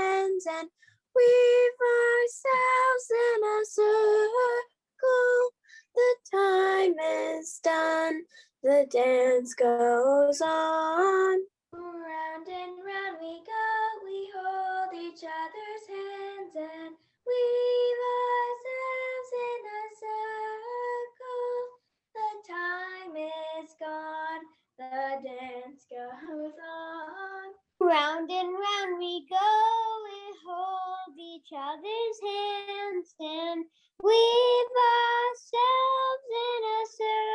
hands and weave ourselves in a circle. The time is done, the dance goes on. Round and round we go, we hold each other's hands and weave ourselves in a circle. The time is gone, the dance goes on. Round and round we go, we hold each other's hands and weave ourselves in a circle.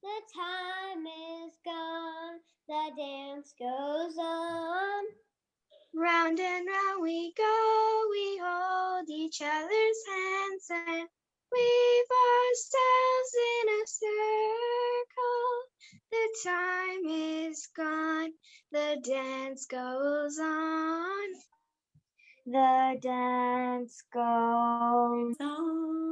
The time is gone, the dance goes on. Round and round we go, we hold each other's hands and weave ourselves in a circle. The time is gone, the dance goes on. The dance goes on.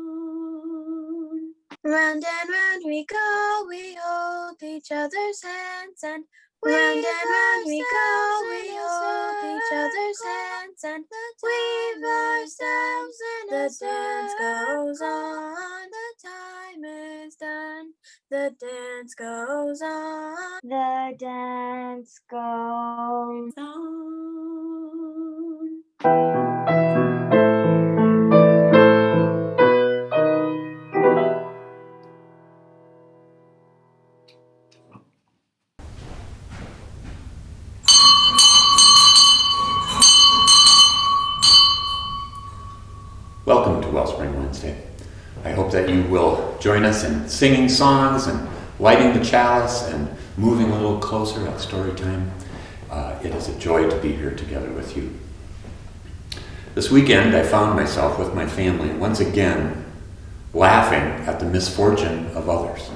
Round and round we go, we hold each other's hands and round and round we go, we hold each other's hands and weave ourselves in a circle. The dance goes on, the time is done, the dance goes on, the dance goes on. Welcome to Wellspring Wednesday. I hope that you will join us in singing songs and lighting the chalice and moving a little closer at story time. It is a joy to be here together with you. This weekend I found myself with my family once again laughing at the misfortune of others.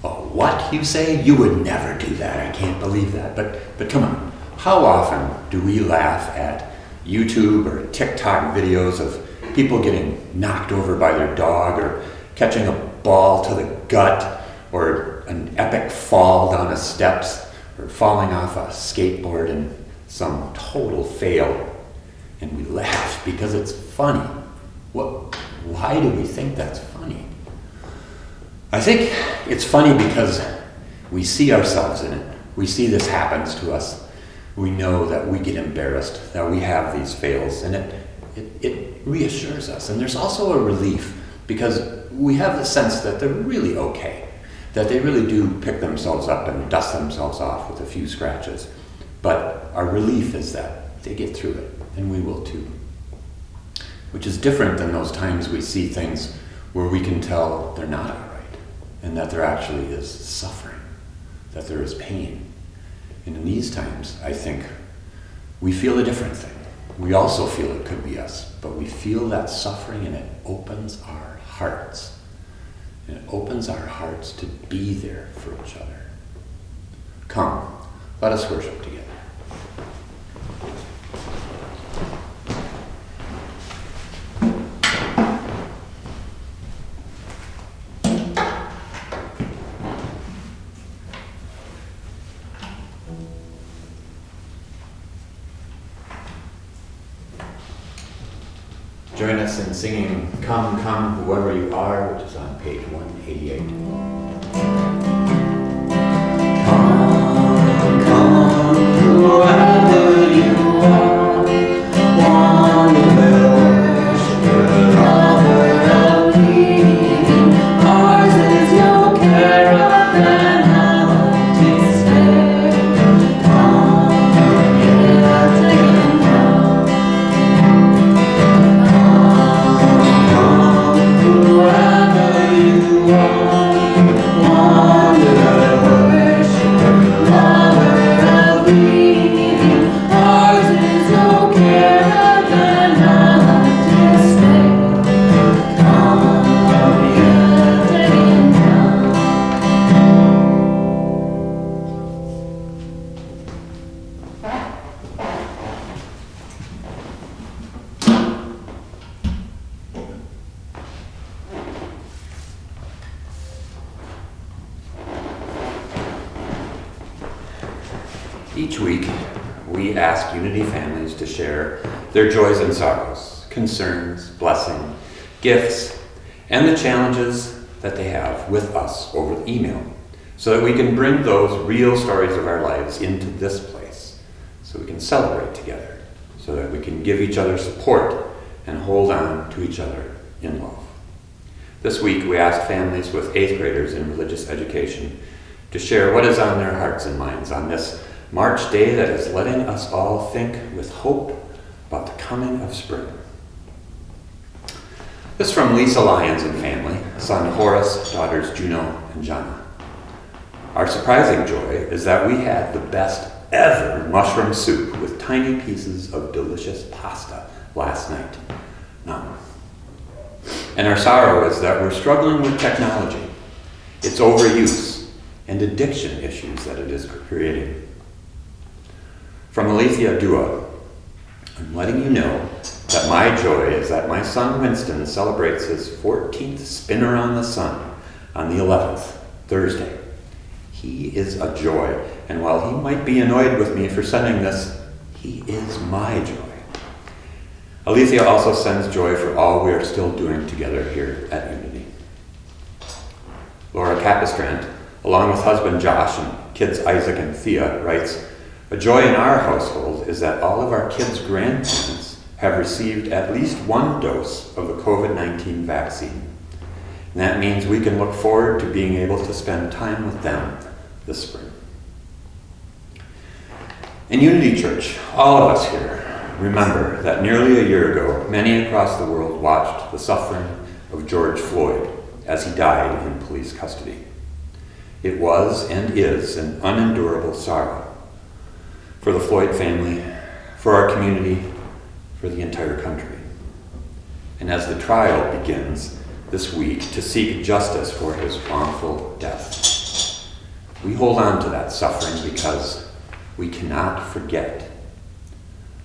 Oh, what, you say? You would never do that. I can't believe that. But come on, how often do we laugh at YouTube or TikTok videos of people getting knocked over by their dog or catching a ball to the gut or an epic fall down the steps or falling off a skateboard in some total fail? And we laugh because it's funny. Why do we think that's funny? I think it's funny because we see ourselves in it. We see this happens to us. We know that we get embarrassed, that we have these fails, and it reassures us. And there's also a relief because we have the sense that they're really okay, that they really do pick themselves up and dust themselves off with a few scratches. But our relief is that they get through it, and we will too. Which is different than those times we see things where we can tell they're not all right, and that there actually is suffering, that there is pain. And in these times, I think, we feel a different thing. We also feel it could be us, but we feel that suffering and it opens our hearts. And it opens our hearts to be there for each other. Come, let us worship together. Join us in singing Come, Come, Whoever You Are, which is on page 188. Come, come, whoever you are, wanderer, worshiper, lover of being. Ours is no caravan of despair. Come, yeah, take it come. Whoever you are, wanderer, worshiper, lover of being. Ours is no caravan of despair. Come, yeah, take him down. Each week, we ask Unity families to share their joys and sorrows, concerns, blessing, gifts, and the challenges that they have with us over email, so that we can bring those real stories of our lives into this place, so we can celebrate together, so that we can give each other support and hold on to each other in love. This week, we asked families with 8th graders in religious education to share what is on their hearts and minds on this March day that is letting us all think with hope about the coming of spring. This is from Lisa Lyons and family, son Horace, daughters Juno and Jana. Our surprising joy is that we had the best ever mushroom soup with tiny pieces of delicious pasta last night. None. And our sorrow is that we're struggling with technology, its overuse, and addiction issues that it is creating. From Alethea Dua, I'm letting you know that my joy is that my son Winston celebrates his 14th spin around the sun on the 11th, Thursday. He is a joy, and while he might be annoyed with me for sending this, he is my joy. Alethea also sends joy for all we are still doing together here at Unity. Laura Capistrand, along with husband Josh and kids Isaac and Thea, writes, "A joy in our household is that all of our kids' grandparents have received at least one dose of the COVID-19 vaccine. And that means we can look forward to being able to spend time with them this spring." In Unity Church, all of us here remember that nearly a year ago, many across the world watched the suffering of George Floyd as he died in police custody. It was and is an unendurable sorrow for the Floyd family, for our community, for the entire country. And as the trial begins this week to seek justice for his wrongful death, we hold on to that suffering because we cannot forget.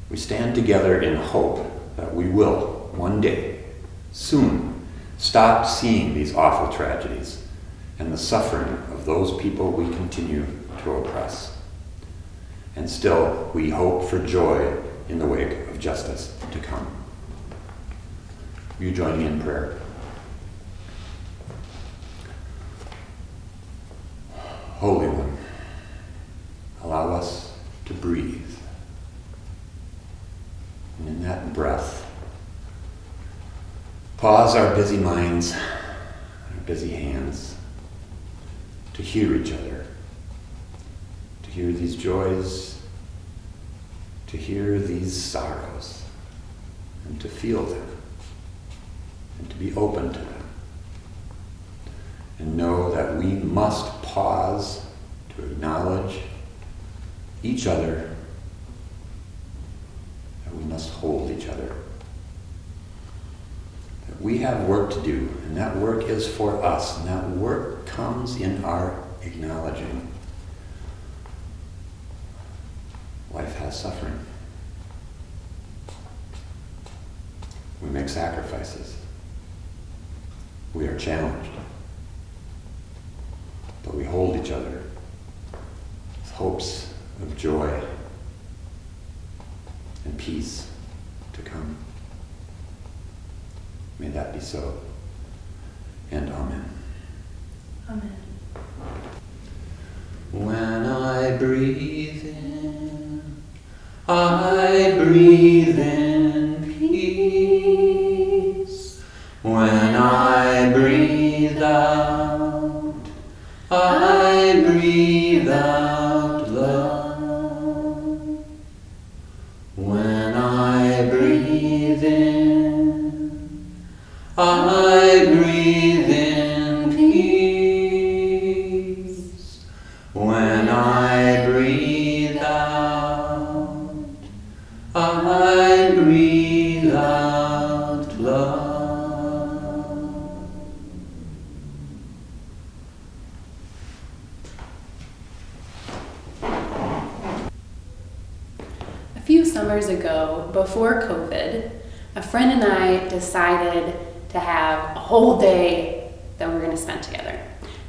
We stand together in hope that we will, one day, soon, stop seeing these awful tragedies and the suffering of those people we continue to oppress. And still, we hope for joy in the wake of justice to come. Will you join me in prayer? Holy One, allow us to breathe. And in that breath, pause our busy minds, our busy hands, to hear each other, to hear these joys, to hear these sorrows, and to feel them, and to be open to them. And know that we must pause to acknowledge each other, that we must hold each other, that we have work to do, and that work is for us, and that work comes in our acknowledging life has suffering. We make sacrifices. We are challenged. But we hold each other with hopes of joy and peace to come. May that be so. And amen. Amen. When I breathe in, I breathe in peace. When I breathe out, I breathe out love. When I breathe in, I breathe in peace. When I breathe out, I breathe out love. A few summers ago, before COVID, a friend and I decided to have a whole day that we were going to spend together.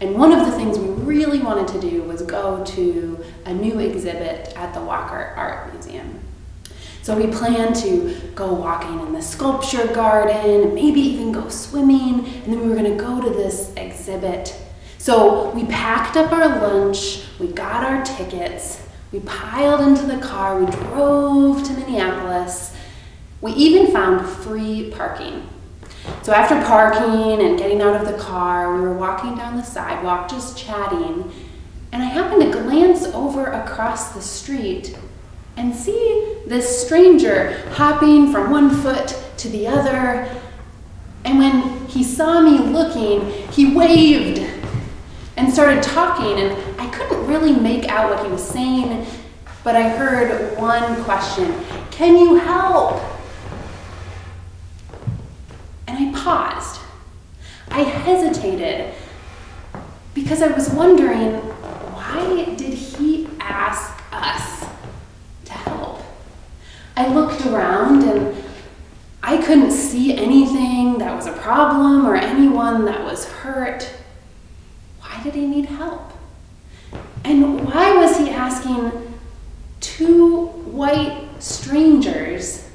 And one of the things we really wanted to do was go to a new exhibit at the Walker Art Museum. So we planned to go walking in the sculpture garden, maybe even go swimming, and then we were going to go to this exhibit. So we packed up our lunch, we got our tickets, we piled into the car, we drove to Minneapolis. We even found free parking. So after parking and getting out of the car, we were walking down the sidewalk just chatting, and I happened to glance over across the street and see this stranger hopping from one foot to the other. And when he saw me looking, he waved and started talking, and I couldn't really make out what he was saying, but I heard one question: "Can you help?" And I paused. I hesitated because I was wondering, why did he ask us to help? I looked around and I couldn't see anything that was a problem or anyone that was hurt. Why did he need help? And why was he asking two white strangers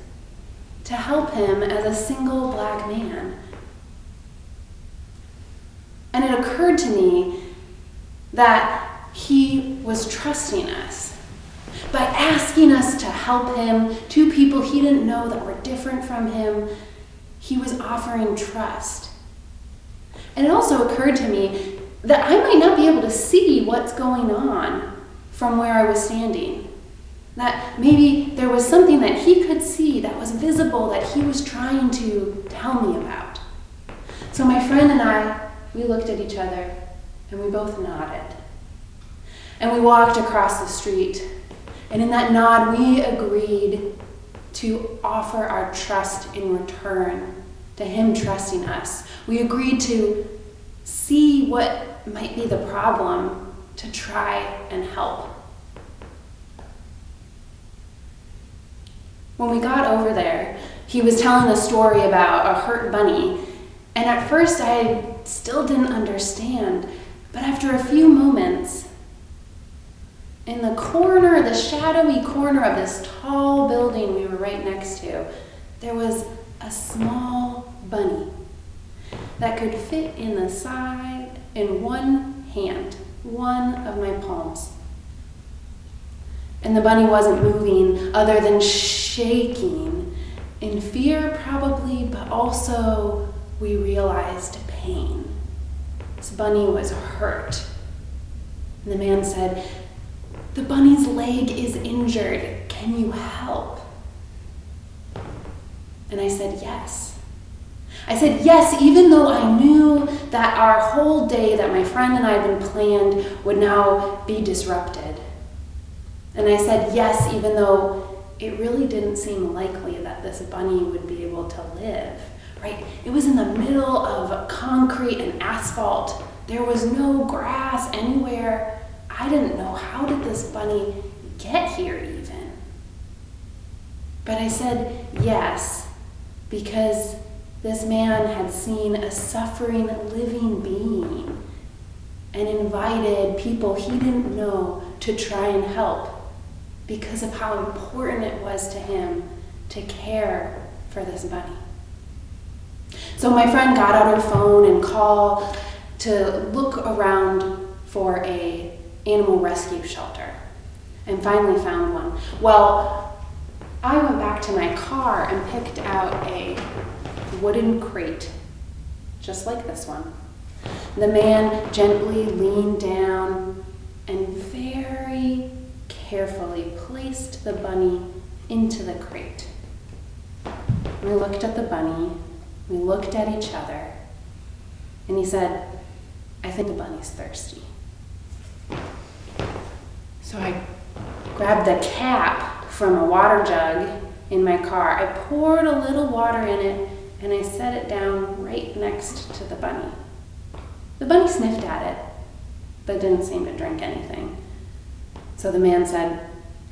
to help him as a single black man? And it occurred to me that he was trusting us. By asking us to help him, two people he didn't know that were different from him, he was offering trust. And it also occurred to me that I might not be able to see what's going on from where I was standing. That maybe there was something that he could see that was visible that he was trying to tell me about. So my friend and I, we looked at each other and we both nodded. And we walked across the street, and in that nod we agreed to offer our trust in return to him trusting us. We agreed to see what might be the problem, to try and help. When we got over there, he was telling a story about a hurt bunny, and at first I still didn't understand, but after a few moments, in the corner, the shadowy corner of this tall building we were right next to, there was a small bunny that could fit in the side in one hand, one of my palms. And the bunny wasn't moving other than shaking in fear probably, but also we realized pain. This bunny was hurt. And the man said, "The bunny's leg is injured. Can you help?" And I said, yes. I said yes, even though I knew that our whole day that my friend and I had been planned would now be disrupted. And I said yes, even though it really didn't seem likely that this bunny would be able to live, right? It was in the middle of concrete and asphalt. There was no grass anywhere. I didn't know, how did this bunny get here even? But I said yes, because this man had seen a suffering living being and invited people he didn't know to try and help because of how important it was to him to care for this bunny. So my friend got out her phone and called to look around for a animal rescue shelter and finally found one. Well, I went back to my car and picked out a wooden crate, just like this one. The man gently leaned down and very carefully placed the bunny into the crate. We looked at the bunny, we looked at each other, and he said, "I think the bunny's thirsty." So I grabbed the cap from a water jug in my car. I poured a little water in it and I set it down right next to the bunny. The bunny sniffed at it, but didn't seem to drink anything. So the man said,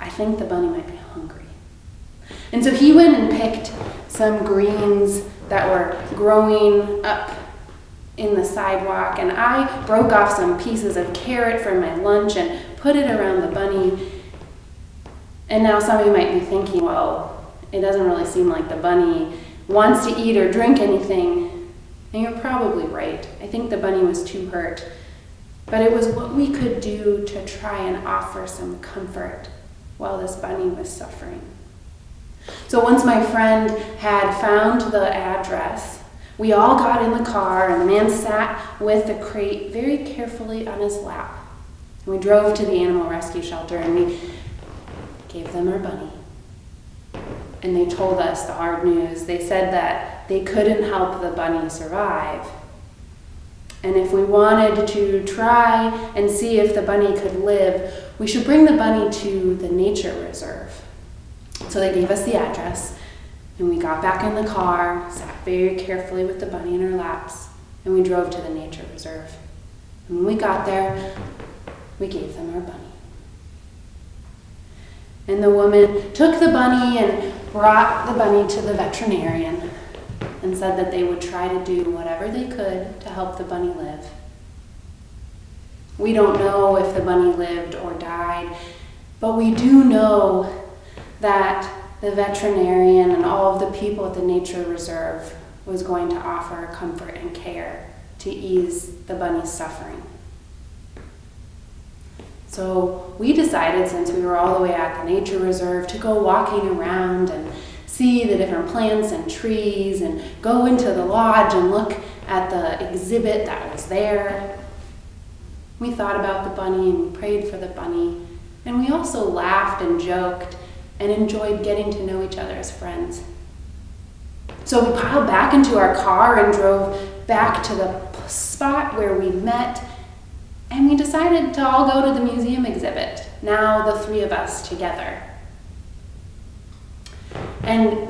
"I think the bunny might be hungry." And so he went and picked some greens that were growing up in the sidewalk, and I broke off some pieces of carrot for my lunch and put it around the bunny. And now some of you might be thinking, well, it doesn't really seem like the bunny wants to eat or drink anything. And you're probably right. I think the bunny was too hurt. But it was what we could do to try and offer some comfort while this bunny was suffering. So once my friend had found the address, we all got in the car, and the man sat with the crate very carefully on his lap. And we drove to the animal rescue shelter, and we gave them our bunny. And they told us the hard news. They said that they couldn't help the bunny survive. And if we wanted to try and see if the bunny could live, we should bring the bunny to the nature reserve. So they gave us the address, and we got back in the car, sat very carefully with the bunny in our laps, and we drove to the nature reserve. And when we got there, we gave them our bunny. And the woman took the bunny and brought the bunny to the veterinarian and said that they would try to do whatever they could to help the bunny live. We don't know if the bunny lived or died, but we do know that the veterinarian and all of the people at the nature reserve was going to offer comfort and care to ease the bunny's suffering. So we decided, since we were all the way at the nature reserve, to go walking around and see the different plants and trees and go into the lodge and look at the exhibit that was there. We thought about the bunny and we prayed for the bunny, and we also laughed and joked and enjoyed getting to know each other as friends. So we piled back into our car and drove back to the spot where we met, and we decided to all go to the museum exhibit, now the three of us together. And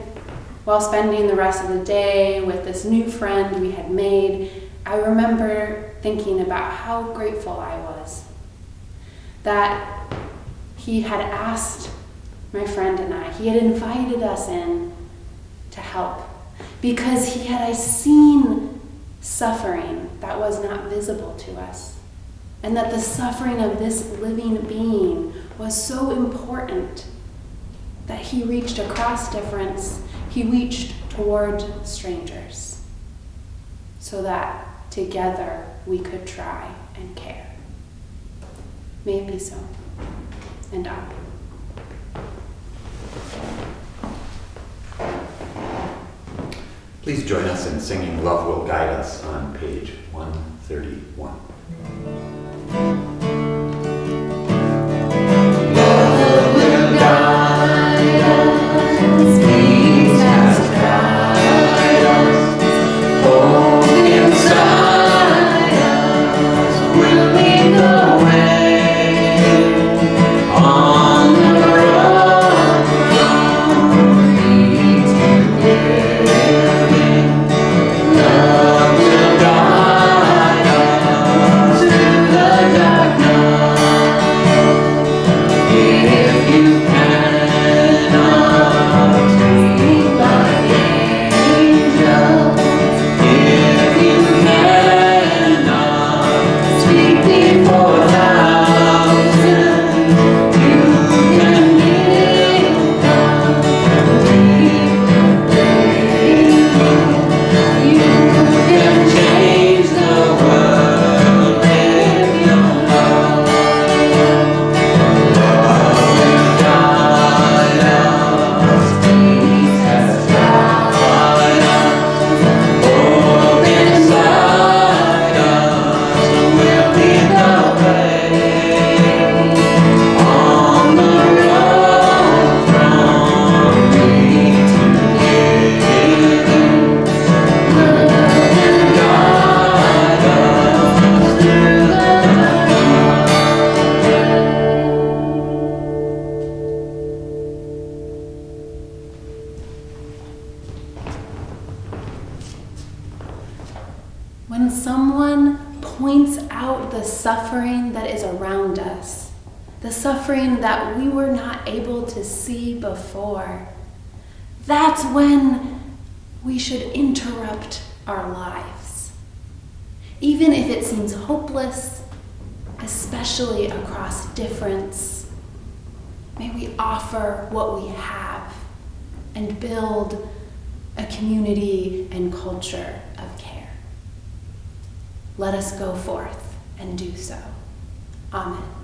while spending the rest of the day with this new friend we had made, I remember thinking about how grateful I was that he had asked my friend and I, he had invited us in to help, because he had seen suffering that was not visible to us, and that the suffering of this living being was so important that he reached across difference, he reached toward strangers, so that together we could try and care. May it be so, and amen. Please join us in singing Love Will Guide Us on page 131. Love will guide us, peace has guided us, hope inside us will lead the way on the road from me to living. Love will guide us through the dark night. If you cannot speak like angels, if you cannot speak before thousands, you can give them you can change the world with your love. Love will guide us, peace has guided us, hope inside us will lead the way on the road from me to giving. Love will guide us through the When someone points out the suffering that is around us, the suffering that we were not able to see before, that's when we should interrupt our lives. even if it seems hopeless, especially across difference. May we offer what we have and build a community and culture of care. Let us go forth and do so. Amen.